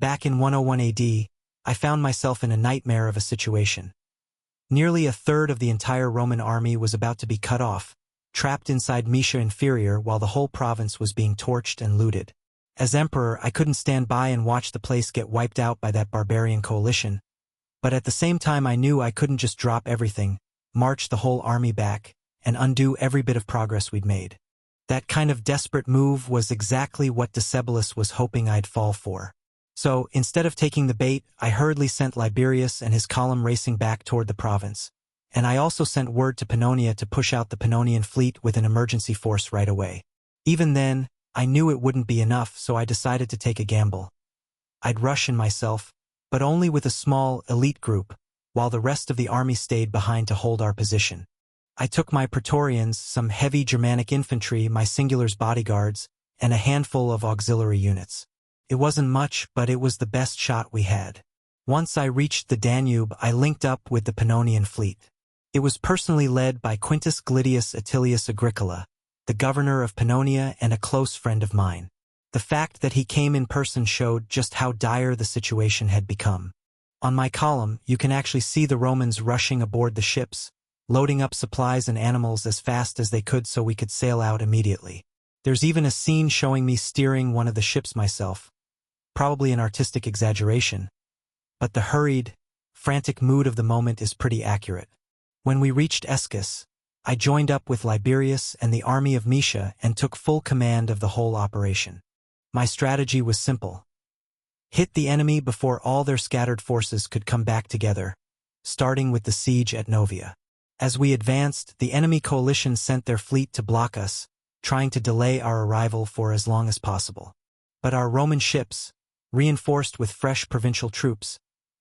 back in 101 AD, I found myself in a nightmare of a situation. Nearly a third of the entire Roman army was about to be cut off, trapped inside Moesia Inferior while the whole province was being torched and looted. As emperor, I couldn't stand by and watch the place get wiped out by that barbarian coalition, but at the same time I knew I couldn't just drop everything, march the whole army back, and undo every bit of progress we'd made. That kind of desperate move was exactly what Decebalus was hoping I'd fall for. So, instead of taking the bait, I hurriedly sent Liberius and his column racing back toward the province. And I also sent word to Pannonia to push out the Pannonian fleet with an emergency force right away. Even then, I knew it wouldn't be enough, so I decided to take a gamble. I'd rush in myself, but only with a small, elite group, while the rest of the army stayed behind to hold our position. I took my Praetorians, some heavy Germanic infantry, my Singular's bodyguards, and a handful of auxiliary units. It wasn't much, but it was the best shot we had. Once I reached the Danube, I linked up with the Pannonian fleet. It was personally led by Quintus Gladius Attilius Agricola, the governor of Pannonia and a close friend of mine. The fact that he came in person showed just how dire the situation had become. On my column, you can actually see the Romans rushing aboard the ships, loading up supplies and animals as fast as they could so we could sail out immediately. There's even a scene showing me steering one of the ships myself, probably an artistic exaggeration, but the hurried, frantic mood of the moment is pretty accurate. When we reached Escus, I joined up with Liberius and the army of Moesia and took full command of the whole operation. My strategy was simple. Hit the enemy before all their scattered forces could come back together, starting with the siege at Novia. As we advanced, the enemy coalition sent their fleet to block us, trying to delay our arrival for as long as possible. But our Roman ships, reinforced with fresh provincial troops,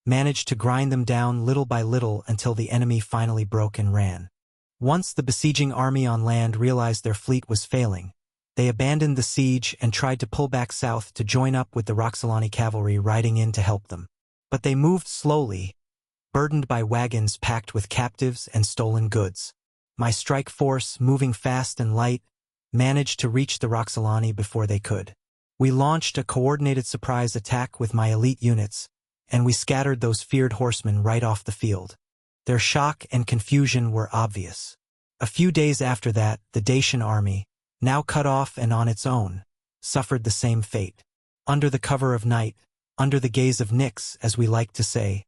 managed to grind them down little by little until the enemy finally broke and ran. Once the besieging army on land realized their fleet was failing, they abandoned the siege and tried to pull back south to join up with the Roxolani cavalry riding in to help them. But they moved slowly, burdened by wagons packed with captives and stolen goods. My strike force, moving fast and light, managed to reach the Roxolani before they could. We launched a coordinated surprise attack with my elite units, and we scattered those feared horsemen right off the field. Their shock and confusion were obvious. A few days after that, the Dacian army, now cut off and on its own, suffered the same fate. Under the cover of night, under the gaze of Nyx, as we like to say,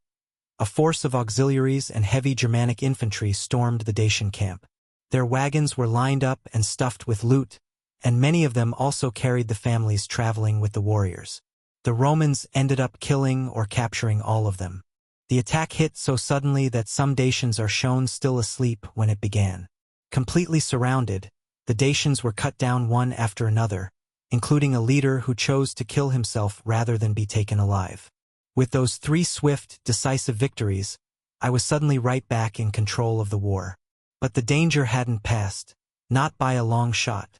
a force of auxiliaries and heavy Germanic infantry stormed the Dacian camp. Their wagons were lined up and stuffed with loot, and many of them also carried the families traveling with the warriors. The Romans ended up killing or capturing all of them. The attack hit so suddenly that some Dacians are shown still asleep when it began. Completely surrounded, the Dacians were cut down one after another, including a leader who chose to kill himself rather than be taken alive. With those 3 swift, decisive victories, I was suddenly right back in control of the war. But the danger hadn't passed, not by a long shot.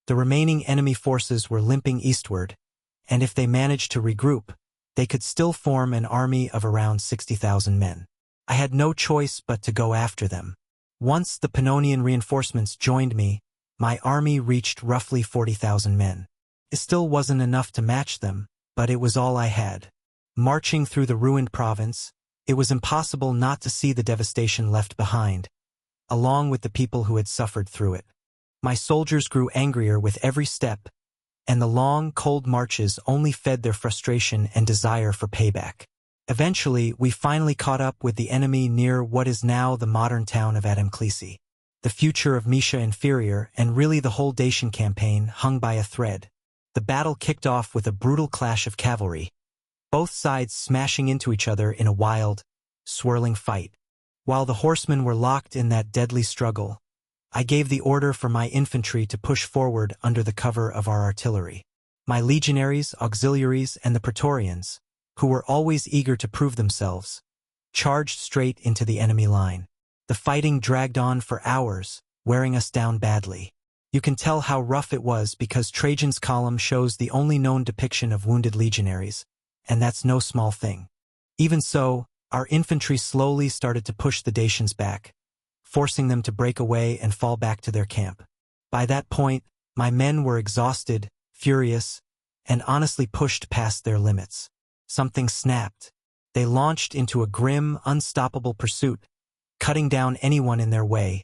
The remaining enemy forces were limping eastward, and if they managed to regroup, they could still form an army of around 60,000 men. I had no choice but to go after them. Once the Pannonian reinforcements joined me, my army reached roughly 40,000 men. It still wasn't enough to match them, but it was all I had. Marching through the ruined province, it was impossible not to see the devastation left behind, along with the people who had suffered through it. My soldiers grew angrier with every step, and the long, cold marches only fed their frustration and desire for payback. Eventually, we finally caught up with the enemy near what is now the modern town of Adamclisi. The future of Moesia Inferior, and really the whole Dacian campaign, hung by a thread. The battle kicked off with a brutal clash of cavalry, both sides smashing into each other in a wild, swirling fight. While the horsemen were locked in that deadly struggle, I gave the order for my infantry to push forward under the cover of our artillery. My legionaries, auxiliaries, and the Praetorians, who were always eager to prove themselves, charged straight into the enemy line. The fighting dragged on for hours, wearing us down badly. You can tell how rough it was because Trajan's column shows the only known depiction of wounded legionaries, and that's no small thing. Even so, our infantry slowly started to push the Dacians back, forcing them to break away and fall back to their camp. By that point, my men were exhausted, furious, and honestly pushed past their limits. something snapped. They launched into a grim, unstoppable pursuit, cutting down anyone in their way,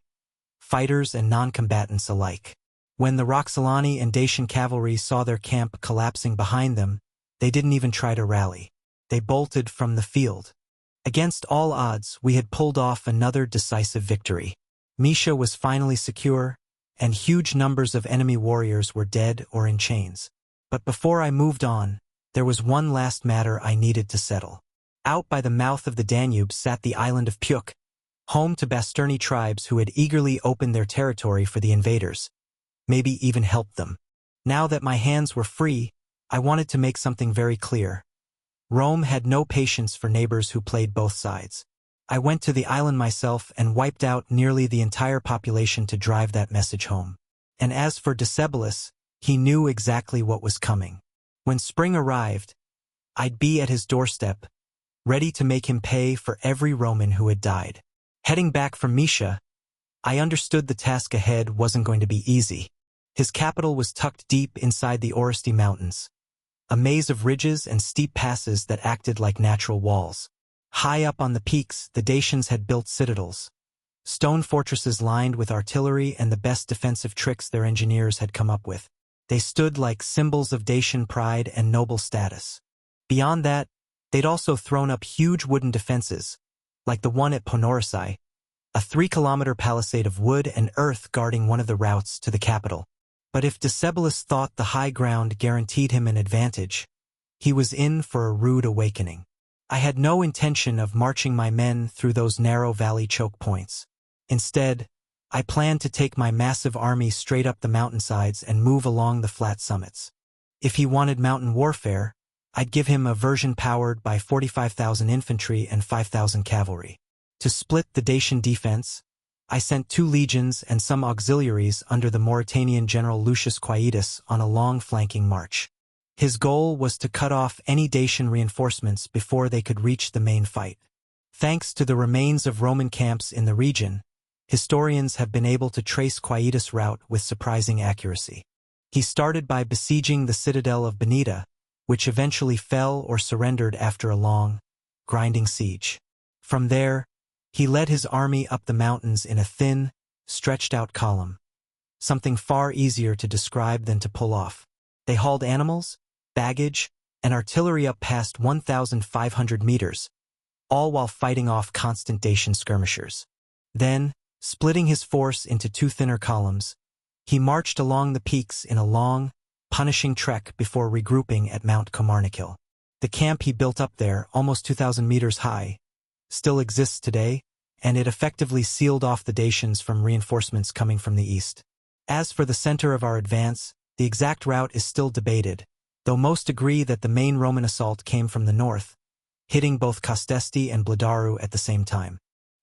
fighters and non-combatants alike. When the Roxolani and Dacian cavalry saw their camp collapsing behind them, they didn't even try to rally. They bolted from the field. Against all odds, we had pulled off another decisive victory. Moesia was finally secure, and huge numbers of enemy warriors were dead or in chains. But before I moved on, there was one last matter I needed to settle. Out by the mouth of the Danube sat the island of Puke, home to Bastarnae tribes who had eagerly opened their territory for the invaders, maybe even helped them. Now that my hands were free, I wanted to make something very clear. Rome had no patience for neighbors who played both sides. I went to the island myself and wiped out nearly the entire population to drive that message home. And as for Decebalus, he knew exactly what was coming. When spring arrived, I'd be at his doorstep, ready to make him pay for every Roman who had died. Heading back from Moesia, I understood the task ahead wasn't going to be easy. His capital was tucked deep inside the Oresti Mountains, a maze of ridges and steep passes that acted like natural walls. High up on the peaks, the Dacians had built citadels, stone fortresses lined with artillery and the best defensive tricks their engineers had come up with. They stood like symbols of Dacian pride and noble status. Beyond that, they'd also thrown up huge wooden defenses, like the one at Ponorisai, a 3-kilometer palisade of wood and earth guarding one of the routes to the capital. But if Decebalus thought the high ground guaranteed him an advantage, he was in for a rude awakening. I had no intention of marching my men through those narrow valley choke points. Instead, I planned to take my massive army straight up the mountainsides and move along the flat summits. If he wanted mountain warfare, I'd give him a version powered by 45,000 infantry and 5,000 cavalry. To split the Dacian defense, I sent 2 legions and some auxiliaries under the Mauritanian general Lucius Quietus on a long flanking march. His goal was to cut off any Dacian reinforcements before they could reach the main fight. Thanks to the remains of Roman camps in the region, historians have been able to trace Quietus' route with surprising accuracy. He started by besieging the citadel of Benida, which eventually fell or surrendered after a long, grinding siege. From there, he led his army up the mountains in a thin, stretched-out column, something far easier to describe than to pull off. They hauled animals, baggage, and artillery up past 1,500 meters, all while fighting off constant Dacian skirmishers. Then, splitting his force into 2 thinner columns, he marched along the peaks in a long, punishing trek before regrouping at Mount Komarnikil. The camp he built up there, almost 2,000 meters high, still exists today, and it effectively sealed off the Dacians from reinforcements coming from the east. As for the center of our advance, the exact route is still debated, though most agree that the main Roman assault came from the north, hitting both Castesti and Bladaru at the same time.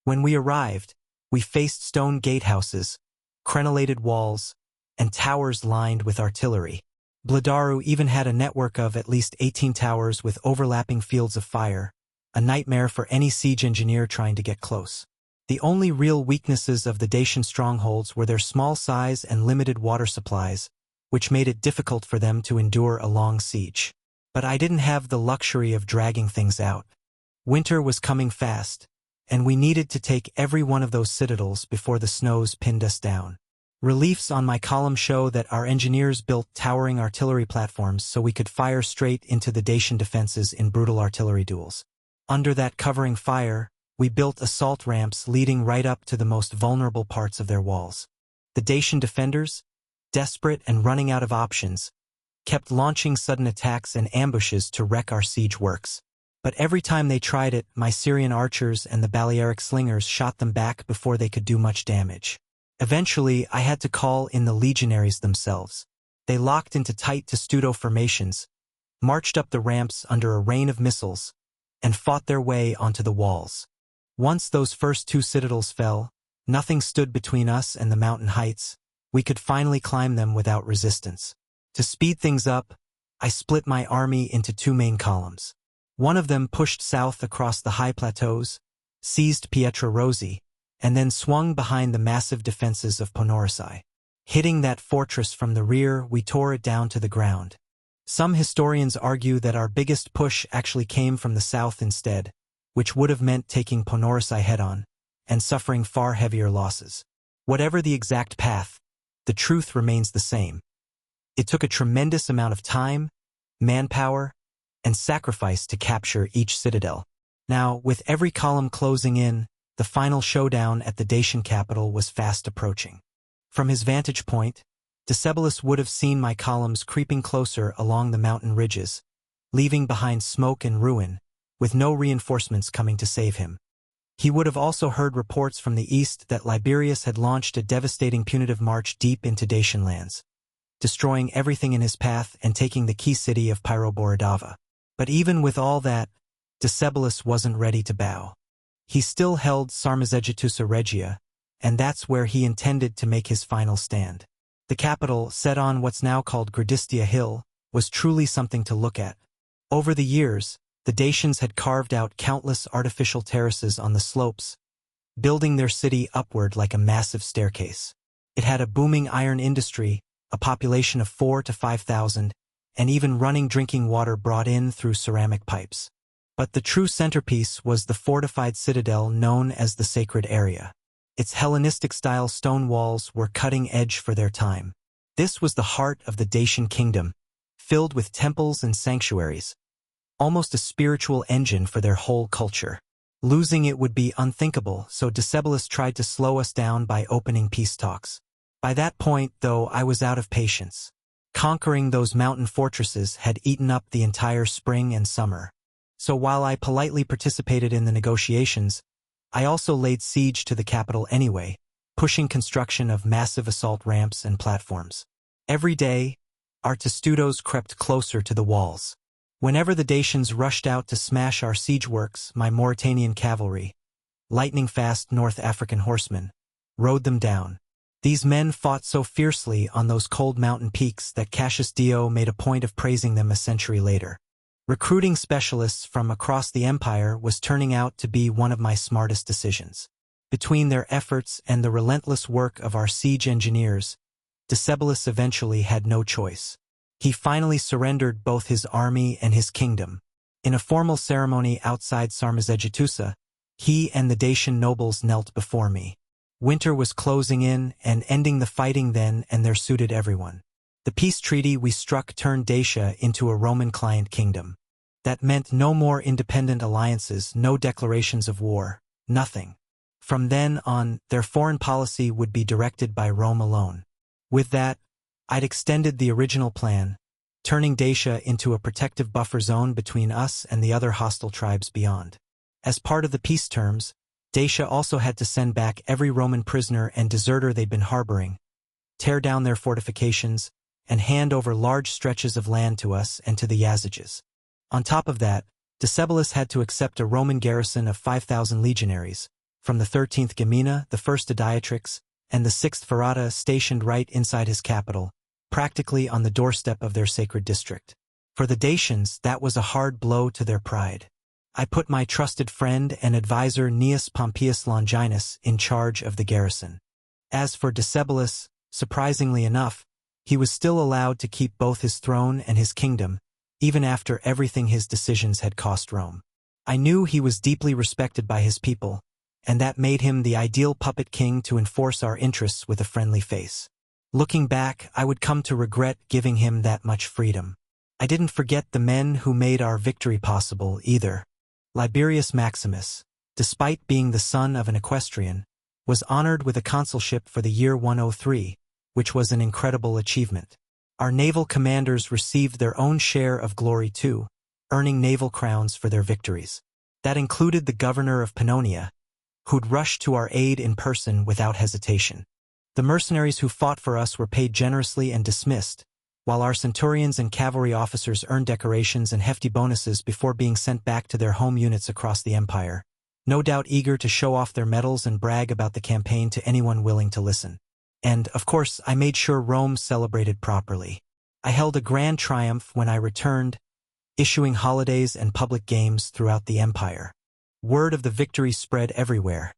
When we arrived, we faced stone gatehouses, crenellated walls, and towers lined with artillery. Bladaru even had a network of at least 18 towers with overlapping fields of fire, a nightmare for any siege engineer trying to get close. The only real weaknesses of the Dacian strongholds were their small size and limited water supplies, which made it difficult for them to endure a long siege. But I didn't have the luxury of dragging things out. Winter was coming fast, and we needed to take every one of those citadels before the snows pinned us down. Reliefs on my column show that our engineers built towering artillery platforms so we could fire straight into the Dacian defenses in brutal artillery duels. Under that covering fire, we built assault ramps leading right up to the most vulnerable parts of their walls. The Dacian defenders, desperate and running out of options, kept launching sudden attacks and ambushes to wreck our siege works. But every time they tried it, my Syrian archers and the Balearic slingers shot them back before they could do much damage. Eventually, I had to call in the legionaries themselves. They locked into tight testudo formations, marched up the ramps under a rain of missiles, and fought their way onto the walls. Once those first 2 citadels fell, nothing stood between us and the mountain heights. We could finally climb them without resistance. To speed things up, I split my army into 2 main columns. One of them pushed south across the high plateaus, seized Pietra Rosi, and then swung behind the massive defenses of Ponorisai. Hitting that fortress from the rear, we tore it down to the ground. Some historians argue that our biggest push actually came from the south instead, which would have meant taking Ponorisai head-on and suffering far heavier losses. Whatever the exact path, the truth remains the same. It took a tremendous amount of time, manpower, and sacrifice to capture each citadel. Now, with every column closing in, the final showdown at the Dacian capital was fast approaching. From his vantage point, Decebalus would have seen my columns creeping closer along the mountain ridges, leaving behind smoke and ruin, with no reinforcements coming to save him. He would have also heard reports from the east that Liberius had launched a devastating punitive march deep into Dacian lands, destroying everything in his path and taking the key city of Pyroborodava. But even with all that, Decebalus wasn't ready to bow. He still held Sarmizegetusa Regia, and that's where he intended to make his final stand. The capital, set on what's now called Gradistia Hill, was truly something to look at. Over the years, the Dacians had carved out countless artificial terraces on the slopes, building their city upward like a massive staircase. It had a booming iron industry, a population of 4,000 to 5,000, and even running drinking water brought in through ceramic pipes. But the true centerpiece was the fortified citadel known as the Sacred Area. Its Hellenistic-style stone walls were cutting-edge for their time. This was the heart of the Dacian kingdom, filled with temples and sanctuaries, almost a spiritual engine for their whole culture. Losing it would be unthinkable, so Decebalus tried to slow us down by opening peace talks. By that point, though, I was out of patience. Conquering those mountain fortresses had eaten up the entire spring and summer. So while I politely participated in the negotiations, I also laid siege to the capital anyway, pushing construction of massive assault ramps and platforms. Every day, our testudos crept closer to the walls. Whenever the Dacians rushed out to smash our siege works, my Mauritanian cavalry, lightning-fast North African horsemen, rode them down. These men fought so fiercely on those cold mountain peaks that Cassius Dio made a point of praising them a century later. Recruiting specialists from across the empire was turning out to be one of my smartest decisions. Between their efforts and the relentless work of our siege engineers, Decebalus eventually had no choice. He finally surrendered both his army and his kingdom. In a formal ceremony outside Sarmizegetusa, he and the Dacian nobles knelt before me. Winter was closing in, and ending the fighting then and there suited everyone. The peace treaty we struck turned Dacia into a Roman client kingdom. That meant no more independent alliances, no declarations of war, nothing. From then on, their foreign policy would be directed by Rome alone. With that, I'd extended the original plan, turning Dacia into a protective buffer zone between us and the other hostile tribes beyond. As part of the peace terms, Dacia also had to send back every Roman prisoner and deserter they'd been harboring, tear down their fortifications, and hand over large stretches of land to us and to the Yazyges. On top of that, Decebalus had to accept a Roman garrison of 5,000 legionaries, from the 13th Gemina, the 1st Adiatrix, and the 6th Ferrata stationed right inside his capital, practically on the doorstep of their sacred district. For the Dacians, that was a hard blow to their pride. I put my trusted friend and advisor Gnaeus Pompeius Longinus in charge of the garrison. As for Decebalus, surprisingly enough, he was still allowed to keep both his throne and his kingdom, even after everything his decisions had cost Rome. I knew he was deeply respected by his people, and that made him the ideal puppet king to enforce our interests with a friendly face. Looking back, I would come to regret giving him that much freedom. I didn't forget the men who made our victory possible, either. Liberius Maximus, despite being the son of an equestrian, was honored with a consulship for the year 103, which was an incredible achievement. Our naval commanders received their own share of glory too, earning naval crowns for their victories. That included the governor of Pannonia, who'd rushed to our aid in person without hesitation. The mercenaries who fought for us were paid generously and dismissed, while our centurions and cavalry officers earned decorations and hefty bonuses before being sent back to their home units across the empire, no doubt eager to show off their medals and brag about the campaign to anyone willing to listen. And, of course, I made sure Rome celebrated properly. I held a grand triumph when I returned, issuing holidays and public games throughout the empire. Word of the victory spread everywhere,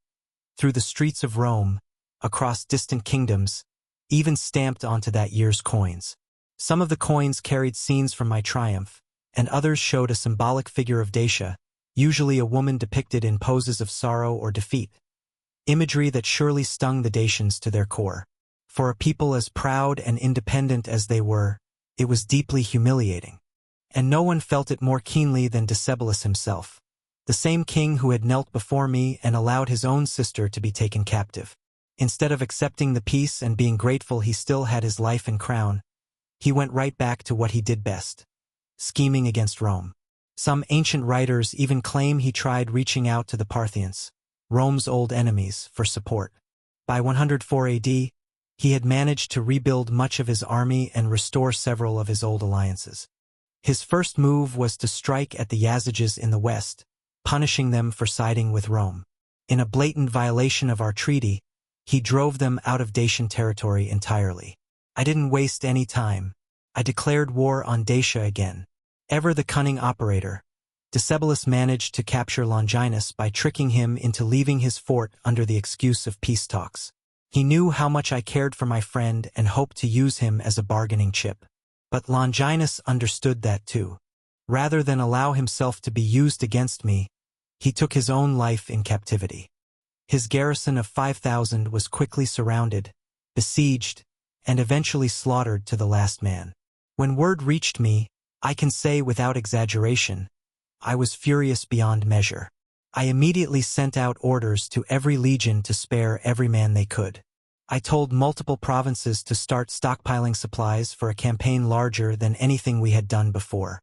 through the streets of Rome, across distant kingdoms, even stamped onto that year's coins. Some of the coins carried scenes from my triumph, and others showed a symbolic figure of Dacia, usually a woman depicted in poses of sorrow or defeat. Imagery that surely stung the Dacians to their core. For a people as proud and independent as they were, it was deeply humiliating. And no one felt it more keenly than Decebalus himself, the same king who had knelt before me and allowed his own sister to be taken captive. Instead of accepting the peace and being grateful he still had his life and crown, he went right back to what he did best: scheming against Rome. Some ancient writers even claim he tried reaching out to the Parthians, Rome's old enemies, for support. By 104 AD, he had managed to rebuild much of his army and restore several of his old alliances. His first move was to strike at the Yazyges in the west, punishing them for siding with Rome. In a blatant violation of our treaty, he drove them out of Dacian territory entirely. I didn't waste any time. I declared war on Dacia again. Ever the cunning operator, Decebalus managed to capture Longinus by tricking him into leaving his fort under the excuse of peace talks. He knew how much I cared for my friend and hoped to use him as a bargaining chip. But Longinus understood that too. Rather than allow himself to be used against me, he took his own life in captivity. His garrison of 5,000 was quickly surrounded, besieged, and eventually slaughtered to the last man. When word reached me, I can say without exaggeration, I was furious beyond measure. I immediately sent out orders to every legion to spare every man they could. I told multiple provinces to start stockpiling supplies for a campaign larger than anything we had done before.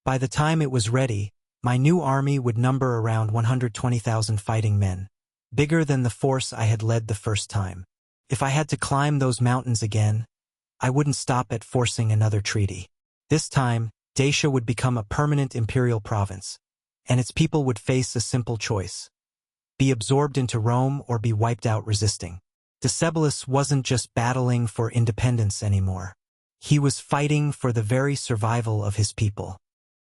By the time it was ready, my new army would number around 120,000 fighting men, bigger than the force I had led the first time. If I had to climb those mountains again, I wouldn't stop at forcing another treaty. This time, Dacia would become a permanent imperial province, and its people would face a simple choice: be absorbed into Rome or be wiped out resisting. Decebalus wasn't just battling for independence anymore. He was fighting for the very survival of his people.